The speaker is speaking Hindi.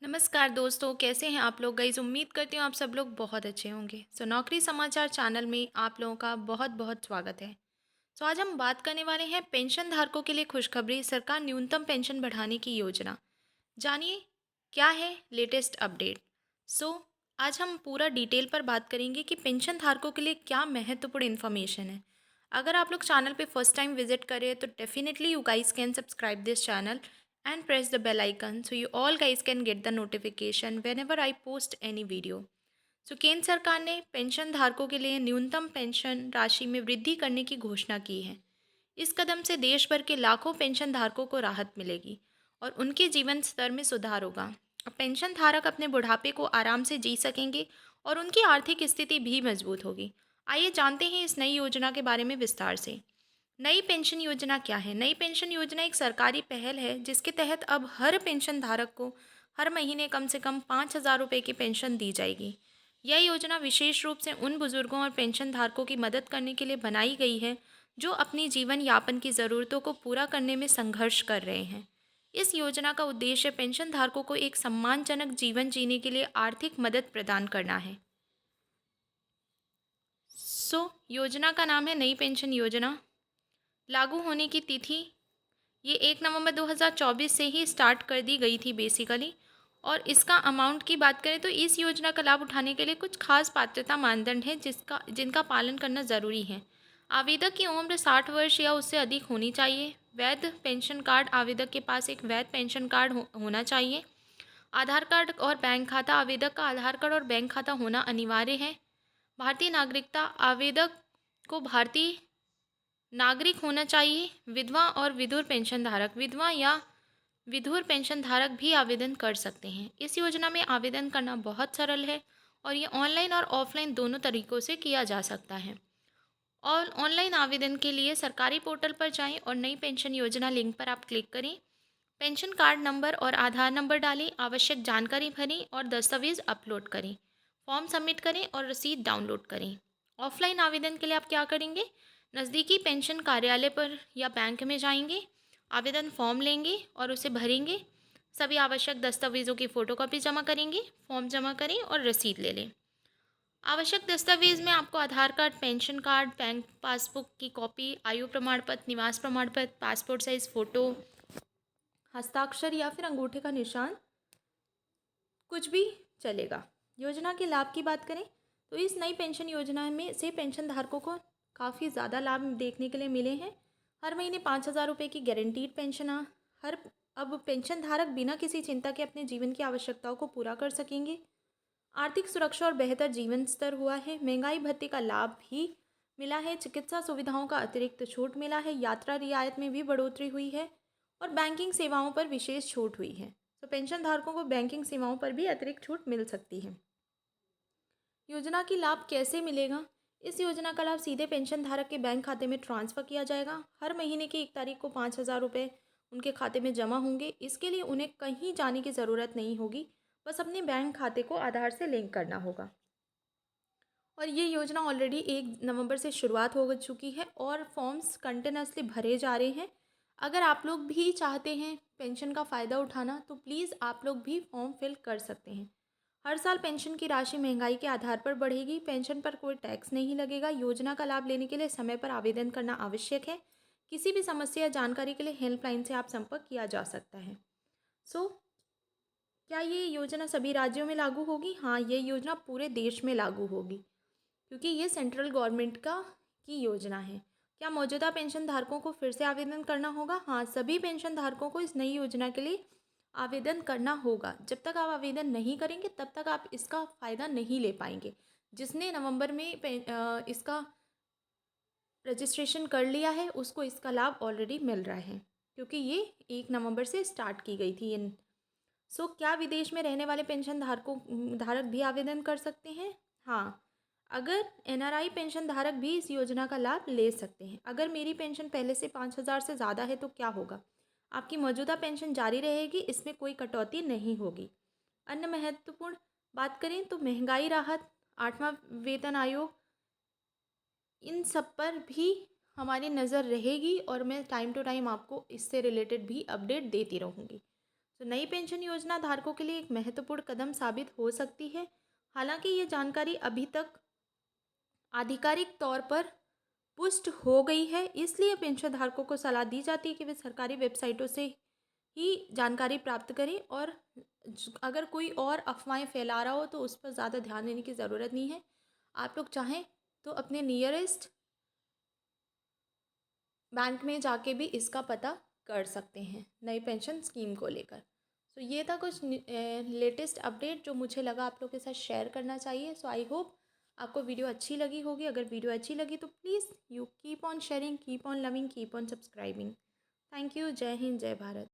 नमस्कार दोस्तों, कैसे हैं आप लोग? गाइस, उम्मीद करती हूँ आप सब लोग बहुत अच्छे होंगे। नौकरी समाचार चैनल में आप लोगों का बहुत बहुत स्वागत है। आज हम बात करने वाले हैं पेंशन धारकों के लिए खुशखबरी, सरकार न्यूनतम पेंशन बढ़ाने की योजना। जानिए क्या है लेटेस्ट अपडेट। सो आज हम पूरा डिटेल पर बात करेंगे कि पेंशन धारकों के लिए क्या महत्वपूर्ण इन्फॉर्मेशन है। अगर आप लोग चैनल पे फर्स्ट टाइम विजिट करें तो definitely you guys can subscribe this channel and press the bell icon so you all guys can get the notification whenever I post any video. केंद्र सरकार ने पेंशन धारकों के लिए न्यूनतम पेंशन राशि में वृद्धि करने की घोषणा की है। इस कदम से देश भर के लाखों पेंशन धारकों को राहत मिलेगी और उनके जीवन स्तर में सुधार होगा। अब पेंशन धारक अपने बुढ़ापे को आराम से जी सकेंगे और उनकी आर्थिक स्थिति भी मजबूत होगी। आइए जानते हैं इस नई योजना के बारे में विस्तार से। नई पेंशन योजना क्या है? नई पेंशन योजना एक सरकारी पहल है जिसके तहत अब हर पेंशन धारक को हर महीने कम से कम 5,000 रुपये की पेंशन दी जाएगी। यह योजना विशेष रूप से उन बुजुर्गों और पेंशन धारकों की मदद करने के लिए बनाई गई है जो अपनी जीवन यापन की ज़रूरतों को पूरा करने में संघर्ष कर रहे हैं। इस योजना का उद्देश्य पेंशन धारकों को एक सम्मानजनक जीवन जीने के लिए आर्थिक मदद प्रदान करना है। योजना का नाम है नई पेंशन योजना। लागू होने की तिथि ये 1 नवंबर 2024 से ही स्टार्ट कर दी गई थी बेसिकली। और इसका अमाउंट की बात करें तो इस योजना का लाभ उठाने के लिए कुछ खास पात्रता मानदंड हैं जिनका पालन करना ज़रूरी है। आवेदक की उम्र 60 वर्ष या उससे अधिक होनी चाहिए। वैध पेंशन कार्ड आवेदक के पास एक वैध पेंशन कार्ड होना चाहिए। आधार कार्ड और बैंक खाता आवेदक का आधार कार्ड और बैंक खाता होना अनिवार्य है। भारतीय नागरिकता आवेदक को भारतीय नागरिक होना चाहिए। विधवा और विधुर पेंशन धारक विधवा या विधुर पेंशन धारक भी आवेदन कर सकते हैं। इस योजना में आवेदन करना बहुत सरल है और ये ऑनलाइन और ऑफलाइन दोनों तरीकों से किया जा सकता है। और ऑनलाइन आवेदन के लिए सरकारी पोर्टल पर जाएं और नई पेंशन योजना लिंक पर आप क्लिक करें। पेंशन कार्ड नंबर और आधार नंबर डालें, आवश्यक जानकारी भरें और दस्तावेज अपलोड करें। फॉर्म सबमिट करें और रसीद डाउनलोड करें। ऑफलाइन आवेदन के लिए आप क्या करेंगे? नज़दीकी पेंशन कार्यालय पर या बैंक में जाएंगे, आवेदन फॉर्म लेंगे और उसे भरेंगे। सभी आवश्यक दस्तावेज़ों की फ़ोटोकॉपी जमा करेंगे, फॉर्म जमा करें और रसीद ले लें। आवश्यक दस्तावेज में आपको Aadhaar card, pension card, bank passbook की कॉपी, आयु प्रमाण पत्र, निवास प्रमाण पत्र, पासपोर्ट साइज़ फ़ोटो, हस्ताक्षर या फिर अंगूठे का निशान, कुछ भी चलेगा। योजना के लाभ की बात करें तो इस नई पेंशन योजना में से पेंशन धारकों को काफ़ी ज़्यादा लाभ देखने के लिए मिले हैं। हर महीने 5,000 रुपये की गारंटीड पेंशन हर अब पेंशन धारक बिना किसी चिंता के अपने जीवन की आवश्यकताओं को पूरा कर सकेंगे। आर्थिक सुरक्षा और बेहतर जीवन स्तर हुआ है। महंगाई भत्ते का लाभ भी मिला है। चिकित्सा सुविधाओं का अतिरिक्त छूट मिला है। यात्रा रियायत में भी बढ़ोतरी हुई है और बैंकिंग सेवाओं पर विशेष छूट हुई है। तो पेंशन धारकों को बैंकिंग सेवाओं पर भी अतिरिक्त छूट मिल सकती है। योजना की लाभ कैसे मिलेगा? इस योजना का लाभ सीधे पेंशन धारक के बैंक खाते में ट्रांसफ़र किया जाएगा। हर महीने की 1 तारीख को 5,000 रुपये उनके खाते में जमा होंगे। इसके लिए उन्हें कहीं जाने की ज़रूरत नहीं होगी, बस अपने बैंक खाते को आधार से लिंक करना होगा। और ये योजना ऑलरेडी 1 नवंबर से शुरुआत हो चुकी है और फॉर्म्स कंटिन्यूसली भरे जा रहे हैं। अगर आप लोग भी चाहते हैं पेंशन का फ़ायदा उठाना तो प्लीज़ आप लोग भी फॉर्म फिल कर सकते हैं। हर साल पेंशन की राशि महंगाई के आधार पर बढ़ेगी। पेंशन पर कोई टैक्स नहीं लगेगा। योजना का लाभ लेने के लिए समय पर आवेदन करना आवश्यक है। किसी भी समस्या या जानकारी के लिए हेल्पलाइन से आप संपर्क किया जा सकता है। सो क्या ये योजना सभी राज्यों में लागू होगी? हाँ, ये योजना पूरे देश में लागू होगी क्योंकि ये सेंट्रल गवर्नमेंट की योजना है। क्या मौजूदा पेंशन धारकों को फिर से आवेदन करना होगा? हाँ, सभी पेंशन धारकों को इस नई योजना के लिए आवेदन करना होगा। जब तक आप आवेदन नहीं करेंगे तब तक आप इसका फ़ायदा नहीं ले पाएंगे। जिसने नवंबर में इसका रजिस्ट्रेशन कर लिया है उसको इसका लाभ ऑलरेडी मिल रहा है क्योंकि ये 1 नवंबर से स्टार्ट की गई थी। क्या विदेश में रहने वाले पेंशन धारक भी आवेदन कर सकते हैं? हाँ, अगर एनआरआई पेंशन धारक भी इस योजना का लाभ ले सकते हैं। अगर मेरी पेंशन पहले से 5,000 से ज़्यादा है तो क्या होगा? आपकी मौजूदा पेंशन जारी रहेगी, इसमें कोई कटौती नहीं होगी। अन्य महत्वपूर्ण बात करें तो महंगाई राहत, 8वां वेतन आयोग, इन सब पर भी हमारी नज़र रहेगी और मैं टाइम टू टाइम आपको इससे रिलेटेड भी अपडेट देती रहूँगी। तो नई पेंशन योजना धारकों के लिए एक महत्वपूर्ण कदम साबित हो सकती है। हालांकि ये जानकारी अभी तक आधिकारिक तौर पर पुष्ट हो गई है, इसलिए पेंशन धारकों को सलाह दी जाती है कि वे सरकारी वेबसाइटों से ही जानकारी प्राप्त करें, और अगर कोई और अफवाहें फैला रहा हो तो उस पर ज़्यादा ध्यान देने की ज़रूरत नहीं है। आप लोग चाहें तो अपने नियरेस्ट बैंक में जाके भी इसका पता कर सकते हैं नई पेंशन स्कीम को लेकर। सो ये था कुछ लेटेस्ट अपडेट जो मुझे लगा आप लोग के साथ शेयर करना चाहिए। सो आई होप आपको वीडियो अच्छी लगी होगी। अगर वीडियो अच्छी लगी तो please you keep on sharing, keep on loving, keep on subscribing. Thank you. जय हिंद, जय भारत।